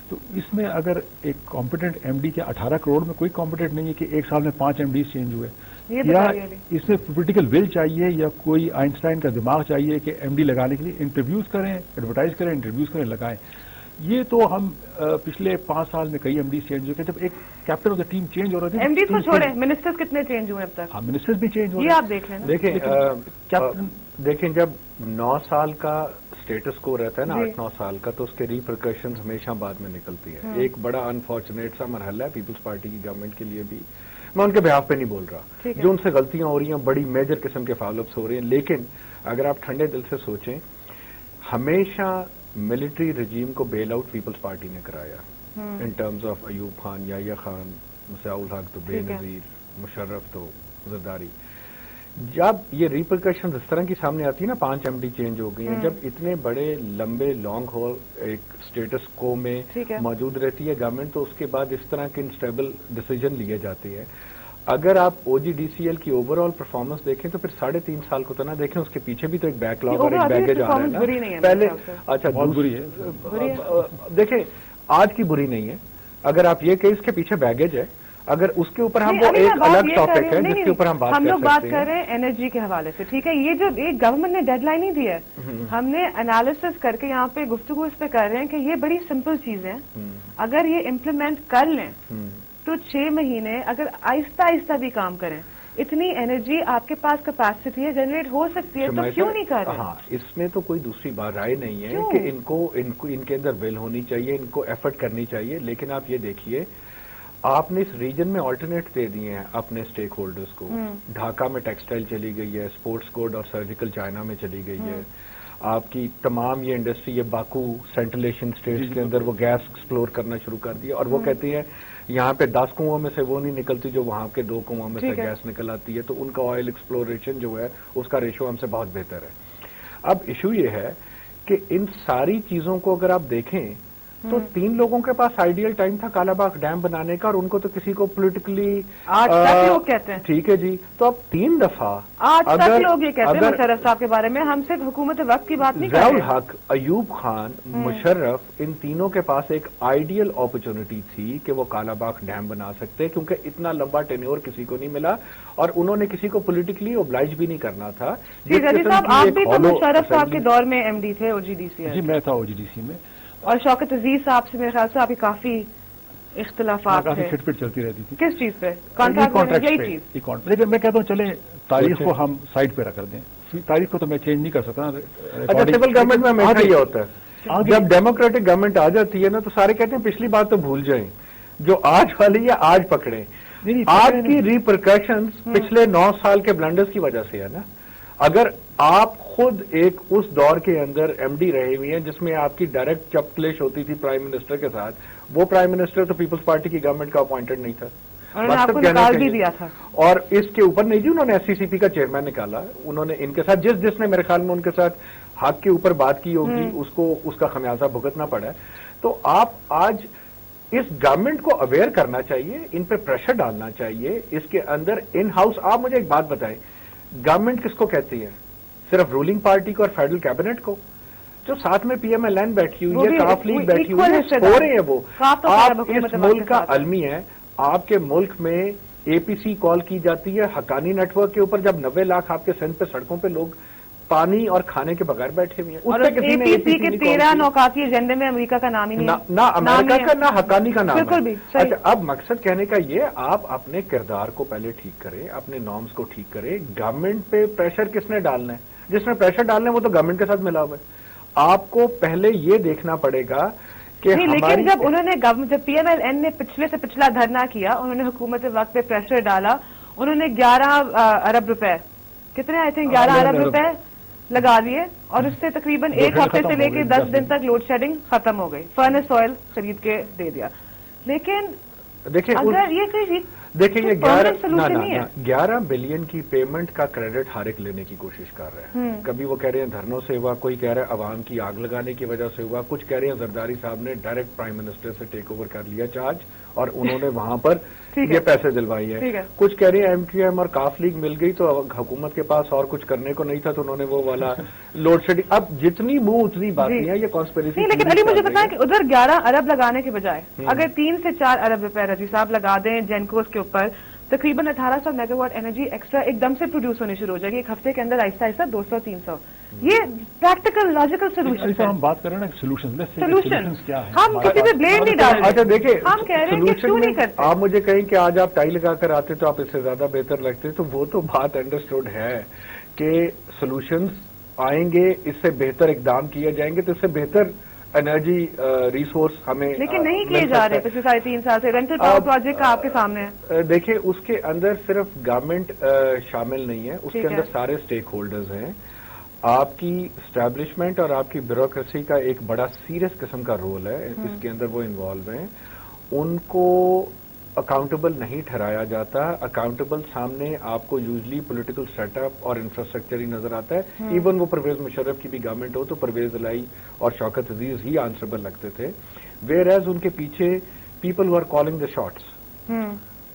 تو اس میں اگر ایک کمپیٹنٹ ایم ڈی کے 18 کروڑ میں کوئی کمپیٹنٹ نہیں ہے کہ ایک سال میں 5 ایم ڈیز چینج ہوئے، یا اس میں پولیٹیکل ول چاہیے یا کوئی آئنسٹائن کا دماغ چاہیے کہ ایم ڈی لگانے کے لیے انٹرویوز کریں، ایڈورٹائز کریں، انٹرویوز کریں، لگائیں. یہ تو ہم پچھلے 5 سال میں کئی ایم ڈیز چینج ہوئے. جب ایک captain of the team change ہو رہا تھا، ایم ڈیز کو چھوڑیں، منسٹرز کتنے چینج ہوئے اب تک؟ ہاں، منسٹرز بھی چینج ہو یہ رہے ہیں. آپ دیکھ لیں. دیکھیں جب 9 سال کا اسٹیٹس کو رہتا ہے نا، 8-9 سال کا، تو اس کے ریپرکشنز ہمیشہ بعد میں نکلتی ہیں. ایک بڑا انفارچونیٹ سا مرحلہ ہے پیپلز پارٹی کی گورنمنٹ کے لیے بھی. میں ان کے بہاف پہ نہیں بول رہا، جو ان سے غلطیاں ہو رہی ہیں، بڑی میجر قسم کے فالو اپس ہو رہے ہیں. لیکن اگر آپ ٹھنڈے دل سے سوچیں، ہمیشہ ملٹری رجیم کو بیل آؤٹ پیپلز پارٹی نے کرایا in terms of Ayub Khan, Yahya Khan, مسیع الحق تو بے نظیر، مشرف تو زرداری. جب یہ ریپرکشنز اس طرح کی سامنے آتی ہے نا، 5 ایم ڈی چینج ہو گئی ہیں، جب اتنے بڑے لمبے لانگ ہول ایک اسٹیٹس کو میں موجود رہتی ہے گورنمنٹ، تو اس کے بعد اس طرح کے انسٹیبل ڈیسیجن لیے جاتے ہیں. اگر آپ او جی ڈی سی ایل کی اوور آل پرفارمنس دیکھیں تو پھر 3.5 سال کو تو نہ دیکھیں، اس کے پیچھے بھی تو ایک بیک لاگ اور ایک بیگیج آ رہا ہے نا. پہلے اچھا بہت بری ہے. دیکھیں آج کی بری نہیں ہے، اگر آپ یہ کہ اس کے پیچھے بیگیج ہے، اگر اس کے اوپر ہم وہ ایک الگ ٹاپک ہے جس کے اوپر ہم لوگ بات کر رہے ہیں انرجی کے حوالے سے. ٹھیک ہے، یہ جو ایک گورنمنٹ نے ڈیڈ لائن نہیں دی ہے، ہم نے انالیسس کر کے یہاں پہ گفتگو اس پہ کر رہے ہیں کہ یہ بڑی سمپل چیزیں اگر یہ امپلیمنٹ کر لیں تو 6 مہینے اگر آہستہ آہستہ بھی کام کریں، اتنی انرجی آپ کے پاس کیپیسٹی ہے، جنریٹ ہو سکتی ہے، تو کیوں نہیں کر رہے؟ ہاں، اس میں تو کوئی دوسری بات رائے نہیں ہے کہ ان کے اندر ول ہونی چاہیے، ان کو ایفرٹ کرنی چاہیے. لیکن آپ یہ دیکھیے، آپ نے اس ریجن میں آلٹرنیٹ دے دیے ہیں اپنے اسٹیک ہولڈرز کو. ڈھاکہ میں ٹیکسٹائل چلی گئی ہے، اسپورٹس کوڈ اور سرجیکل چائنا میں چلی گئی ہے. آپ کی تمام یہ انڈسٹری، یہ باکو سینٹرل ایشین اسٹیٹس کے اندر وہ گیس ایکسپلور کرنا شروع کر دیا، اور وہ کہتے ہیں یہاں پہ 10 کنووں میں سے وہ نہیں نکلتی جو وہاں کے 2 کنووں میں سے گیس نکل آتی ہے. تو ان کا آئل ایکسپلوریشن جو ہے اس کا ریشو ہم سے بہت بہتر ہے. اب ایشو یہ ہے کہ ان ساری چیزوں کو اگر آپ دیکھیں تو 3 لوگوں کے پاس آئیڈیل ٹائم تھا کالا باغ ڈیم بنانے کا، اور ان کو تو کسی کو پولیٹیکلی آج تک لوگ کہتے ہیں. ٹھیک ہے جی، تو اب 3 دفعہ آج تک لوگ یہ کہتے ہیں مشرف صاحب کے بارے میں. ہم صرف حکومت وقت کی بات نہیں کر رہے. ضیاء الحق، ایوب خان، مشرف، ان تینوں کے پاس ایک آئیڈیل اپرچونٹی تھی کہ وہ کالا باغ ڈیم بنا سکتے، کیونکہ اتنا لمبا ٹینیور کسی کو نہیں ملا اور انہوں نے کسی کو پولیٹیکلی اوبلائج بھی نہیں کرنا تھا. جی صاحب، آپ بھی تو مشرف صاحب کے دور میں ایم ڈی تھے او جی ڈی سی. جی میں تھا او جی ڈی سی میں، اور شوکت عزیز صاحب سے میرے خیال سے آپ کی کافی اختلافات کافی کھٹ پٹ چلتی رہتی تھی. کس چیز پہ؟ کانٹریکٹ. لیکن میں کہتا ہوں چلیں تاریخ کو ہم سائڈ پہ رکھ دیں. تاریخ کو تو میں چینج نہیں کر سکتا. اچھا، سول گورنمنٹ میں ہمیشہ یہ ہوتا ہے، جب ڈیموکریٹک گورنمنٹ آ جاتی ہے نا تو سارے کہتے ہیں پچھلی بات تو بھول جائیں، جو آج والی ہے آج پکڑیں. آج کی ریپرکشنز پچھلے 9 سال کے بلنڈرز کی وجہ سے ہے نا. اگر آپ خود ایک اس دور کے اندر ایم ڈی رہے ہوئے ہیں جس میں آپ کی ڈائریکٹ چپکلش ہوتی تھی پرائم منسٹر کے ساتھ، وہ پرائم منسٹر تو پیپلز پارٹی کی گورنمنٹ کا اپوائنٹڈ نہیں تھا، آپ کو نکال بھی دیا تھا. اور اس کے اوپر نہیں جی، انہوں نے ایس سی سی پی کا چیئرمین نکالا. انہوں نے ان کے ساتھ جس نے میرے خیال میں ان کے ساتھ حق کے اوپر بات کی ہوگی اس کو اس کا خمیازہ بھگتنا پڑا ہے. تو آپ آج اس گورنمنٹ کو اویئر کرنا چاہیے، ان پہ پریشر ڈالنا چاہیے اس کے اندر ان ہاؤس. آپ مجھے ایک بات بتائیں، گورنمنٹ کس کو کہتی ہے؟ صرف رولنگ پارٹی کو اور فیڈرل کیبنٹ کو. جو ساتھ میں پی ایم ایل این بیٹھی ہوئی ہے، کاف لیگ بیٹھی ہوئی ہے، ہو رہے ہیں وہ. آپ اس ملک کا عالمی ہے، آپ کے ملک میں اے پی سی کال کی جاتی ہے حقانی نیٹ ورک کے اوپر، جب 90 لاکھ آپ کے سندھ پہ سڑکوں پہ لوگ پانی اور کھانے کے بغیر بیٹھے ہوئے ہیں. اور اے پی سی کے 13 نوکاتی ایجنڈے میں امریکہ کا نام ہی نہیں، نہ امریکہ کا نہ حقانی کا نام. بالکل بھی. اچھا، اب مقصد کہنے کا یہ، آپ اپنے کردار کو پہلے ٹھیک کریں، اپنے نارمز کو ٹھیک کریں. گورنمنٹ پہ پریشر کس نے ڈالنا ہے؟ جس نے پریشر ڈالنا ہے وہ تو گورنمنٹ کے ساتھ ملا ہوا ہے. آپ کو پہلے یہ دیکھنا پڑے گا کہ لیکن جب انہوں نے جب پی ایم ایل این نے پچھلے سے پچھلا دھرنا کیا، انہوں نے حکومت وقت پہ پریشر ڈالا، انہوں نے 11 ارب روپے، کتنے آئی تھنک 11 ارب روپے لگا دیے، اور اس سے تقریباً 1 ہفتے سے لے کے 10 دن تک لوڈ شیڈنگ ختم ہو گئی. فرنس آئل خرید کے دے دیا. لیکن دیکھیں اگر یہ دیکھیں یہ 11 بلین کی پیمنٹ کا کریڈٹ ہر ایک لینے کی کوشش کر رہے ہیں. کبھی وہ کہہ رہے ہیں دھرنوں سے ہوا, کوئی کہہ رہا ہے عوام کی آگ لگانے کی وجہ سے ہوا, کچھ کہہ رہے ہیں زرداری صاحب نے ڈائریکٹ پرائم منسٹر سے ٹیک اوور کر لیا چارج اور انہوں نے وہاں پر یہ پیسے دلوائی ہیں. کچھ کہہ رہے ہیں ایم کیو ایم اور کاف لیگ مل گئی تو حکومت کے پاس اور کچھ کرنے کو نہیں تھا تو انہوں نے وہ والا لوڈ شیڈنگ. اب جتنی منہ اتنی باتیں ہیں, یہ کانسپیریسی. لیکن علی مجھے پتا ہے کہ ادھر 11 ارب لگانے کے بجائے اگر 3 سے 4 ارب روپے رضی صاحب لگا دیں جینکوز کے اوپر, تقریباً 1800 میگا واٹ انرجی ایکسٹرا ایک دم سے پروڈیوس ہونی شروع ہو جائے گی ایک ہفتے کے اندر, آہستہ آہستہ 200-300. یہ پریکٹیکل لاجیکل سولوشن. ہم بات کر رہے ہیں نا سولوشن کیا ہے, ہم کسی پہ بلیم نہیں ڈال رہے. اچھا دیکھیں, ہم کہہ رہے ہیں کہ کیوں نہیں کرتے. آپ مجھے کہیں کہ آج آپ ٹائی لگا کر آتے تو آپ اس سے زیادہ بہتر لگتے, تو وہ تو بات انڈرسٹوڈ ہے کہ سولوشنز آئیں گے, اس سے بہتر اقدام کیے جائیں گے تو اس سے بہتر انرجی ریسورس ہمیں, لیکن نہیں کیے جا رہے پچھلے 3.5 سال سے. رینٹل پاور پروجیکٹ کا آپ کے سامنے ہے. دیکھیں اس کے اندر صرف گورنمنٹ شامل نہیں ہے, اس کے اندر سارے اسٹیک ہولڈرز ہیں. آپ کی اسٹیبلشمنٹ اور آپ کی بیوروکریسی کا ایک بڑا سیریس قسم کا رول ہے اس کے اندر, وہ انوالو ہیں. ان کو اکاؤنٹیبل نہیں ٹھہرایا جاتا. اکاؤنٹیبل سامنے آپ کو یوزلی پولیٹیکل سیٹ اپ اور انفراسٹرکچر ہی نظر آتا ہے. ایون وہ پرویز مشرف کی بھی گورنمنٹ ہو تو پرویز الائی اور شوکت عزیز ہی آنسربل لگتے تھے, ویئر ایز ان کے پیچھے people who are calling the shots,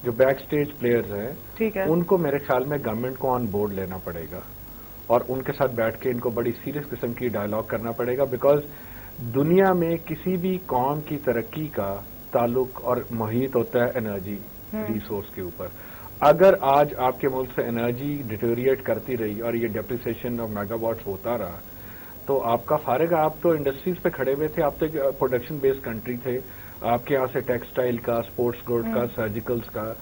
جو بیک سٹیج پلیئرز ہیں, ان کو میرے خیال میں گورنمنٹ کو آن بورڈ لینا پڑے گا اور ان کے ساتھ بیٹھ کے ان کو بڑی سیریس قسم کی ڈائلاگ کرنا پڑے گا. بیکاز دنیا میں کسی بھی قوم کی ترقی کا تعلق اور محیط ہوتا ہے انرجی ریسورس کے اوپر. اگر آج آپ کے ملک سے انرجی ڈیٹیریٹ کرتی رہی اور یہ ڈیپریسیشن آف میگا واٹس ہوتا رہا تو آپ کا فارغ, آپ تو انڈسٹریز پہ کھڑے ہوئے تھے, آپ تو پروڈکشن بیسڈ کنٹری تھے. آپ کے یہاں سے ٹیکسٹائل کا, اسپورٹس گڈ کا, سرجیکلز کا,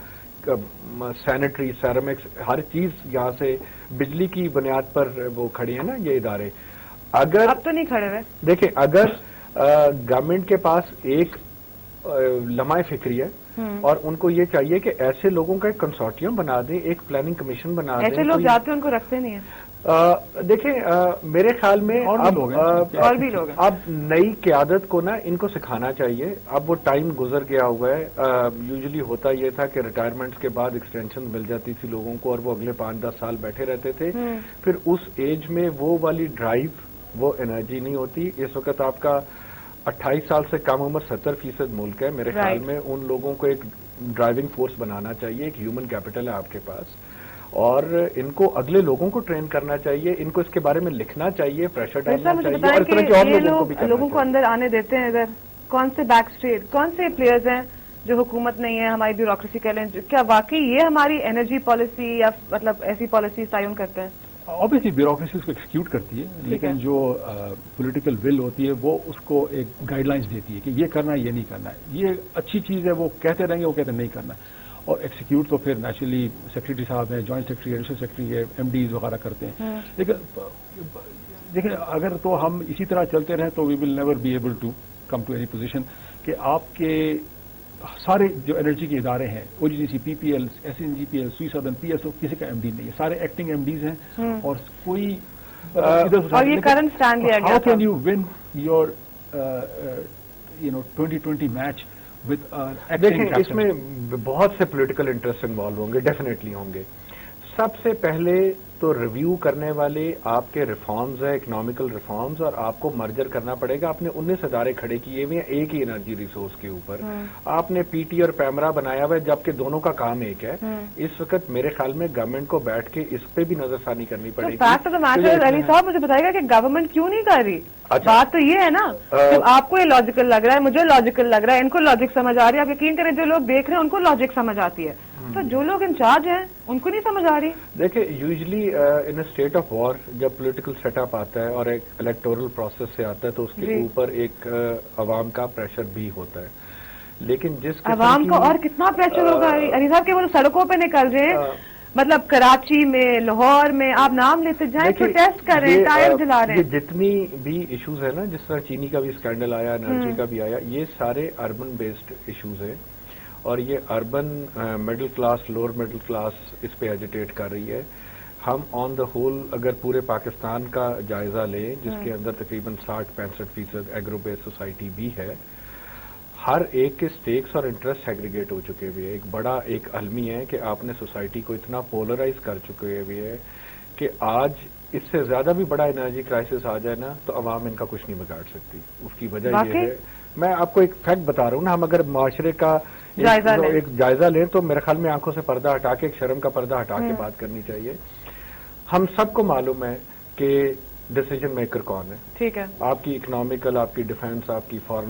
سینیٹری, سیرامکس, ہر چیز یہاں سے بجلی کی بنیاد پر وہ کھڑی ہیں نا یہ ادارے. اگر اب تو نہیں کھڑے ہوئے. دیکھیں اگر گورنمنٹ کے پاس ایک لمحہ فکری ہے اور ان کو یہ چاہیے کہ ایسے لوگوں کا ایک کنسورٹیم بنا دیں, ایک پلاننگ کمیشن بنا دیں. ایسے لوگ جاتے ہیں ان کو رکھتے نہیں ہیں. دیکھیں میرے خیال میں اور بھی لوگ اب نئی قیادت کو نا ان کو سکھانا چاہیے. اب وہ ٹائم گزر گیا ہوا ہے. یوزلی ہوتا یہ تھا کہ ریٹائرمنٹ کے بعد ایکسٹینشن مل جاتی تھی لوگوں کو اور وہ اگلے 5-10 سال بیٹھے رہتے تھے. پھر اس ایج میں وہ والی ڈرائیو, وہ انرجی نہیں ہوتی. اس وقت آپ کا 28 سال سے کم عمر 70% ملک ہے. میرے خیال میں ان لوگوں کو ایک ڈرائیونگ فورس بنانا چاہیے, ایک ہیومن کیپٹل ہے آپ کے پاس, اور ان کو اگلے لوگوں کو ٹرین کرنا چاہیے, ان کو اس کے بارے میں لکھنا چاہیے, پریشر ڈالنا چاہیے, اور اس طرح کے اور لوگوں کو بھی کرنا چاہیے. لوگوں کو اندر آنے دیتے ہیں ادھر, کون سے بیک اسٹیٹ, کون سے پلیئرز ہیں جو حکومت نہیں ہے, ہماری بیوروکریسی کہہ لیں, کیا واقعی یہ ہماری انرجی پالیسی یا مطلب ایسی پالیسی تعین کرتے ہیں؟ آبویسلی بیوروکریسی اس کو ایکسیکیوٹ کرتی ہے, لیکن جو پولیٹیکل ول ہوتی ہے وہ اس کو ایک گائیڈ لائنس دیتی ہے کہ یہ کرنا ہے, یہ نہیں کرنا ہے. یہ اچھی چیز ہے, وہ کہتے رہیں گے, وہ کہتے نہیں کرنا ہے. اور ایکسیکیوٹ تو پھر نیچرلی سیکریٹری صاحب ہیں, جوائنٹ سیکریٹری, ایڈیشنل سیکریٹری ہے, ایم ڈیز وغیرہ کرتے ہیں. لیکن دیکھیں اگر تو ہم اسی طرح چلتے رہیں تو we will never be able to come to any position کہ آپ کے سارے جو انرجی کے ادارے ہیں, O G D C, P P L, S N G P L, Sui Southern, P S O, کسی کا ایم ڈی نہیں ہے, سارے ایکٹنگ ایم ڈیز ہیں. اور کوئی اور یہ کرنٹ اسٹینڈ لیا گیا. How can you one your 2020 match with دیکھیں اس میں بہت سے پولیٹیکل انٹرسٹ انوالو ہوں گے, ڈیفینیٹلی ہوں گے. سب سے پہلے تو ریویو کرنے والے آپ کے ریفارمز ہیں, اکنامیکل ریفارمز, اور آپ کو مرجر کرنا پڑے گا. آپ نے 19 ادارے کھڑے کیے ہوئے ہیں ایک ہی انرجی ریسورس کے اوپر. آپ نے پی ٹی اور پیمرا بنایا ہوا ہے جبکہ دونوں کا کام ایک ہے. اس وقت میرے خیال میں گورنمنٹ کو بیٹھ کے اس پہ بھی نظر ثانی کرنی پڑے گی. علی صاحب مجھے بتائے گا کہ گورنمنٹ کیوں نہیں کر رہی؟ بات تو یہ ہے نا, آپ کو یہ لاجیکل لگ رہا ہے, مجھے لاجیکل لگ رہا ہے, ان کو لاجک سمجھ آ رہی ہے. آپ یقین کریں جو لوگ دیکھ رہے ہیں ان کو لاجک سمجھ آتی ہے, تو جو لوگ انچارج ہیں ان کو نہیں سمجھ آ رہی. دیکھیں usually in a state of war جب پولیٹیکل سیٹ اپ آتا ہے اور ایک الیکٹورل پروسیس سے آتا ہے تو اس کے اوپر ایک عوام کا پریشر بھی ہوتا ہے. لیکن جس عوام کا اور کتنا پریشر ہوگا علی صاحب کہ وہ سڑکوں پہ نکل رہے ہیں, مطلب کراچی میں, لاہور میں, آپ نام لیتے جائیں, پروٹیسٹ کر رہے ہیں, ٹائر جلا رہے ہیں. جتنی بھی ایشوز ہیں نا, جس طرح چینی کا بھی اسکینڈل آیا, انرجی کا بھی آیا, یہ سارے اربن بیسڈ ایشوز ہیں. اور یہ urban middle class, lower middle class اس پہ ایجیٹیٹ کر رہی ہے. ہم آن دا ہول اگر پورے پاکستان کا جائزہ لیں, جس کے اندر تقریباً 60-65% ایگرو بیس سوسائٹی بھی ہے, ہر ایک کے سٹیکس اور انٹرسٹ ایگریگیٹ ہو چکے ہوئے ہیں. ایک بڑا ایک المی ہے کہ آپ نے سوسائٹی کو اتنا پولرائز کر چکے ہوئے ہیں کہ آج اس سے زیادہ بھی بڑا انرجی کرائسس آ جائے نا تو عوام ان کا کچھ نہیں بگاڑ سکتی. اس کی وجہ یہ ہے، میں آپ کو ایک فیکٹ بتا رہا ہوں نا، ہم اگر معاشرے کا ایک جائزہ لیں تو میرے خیال میں آنکھوں سے پردہ ہٹا کے، ایک شرم کا پردہ ہٹا کے بات کرنی چاہیے. ہم سب کو معلوم ہے کہ ڈیسیجن میکر کون ہے. ٹھیک ہے. آپ کی اکنامیکل، آپ کی ڈیفینس، آپ کی فارن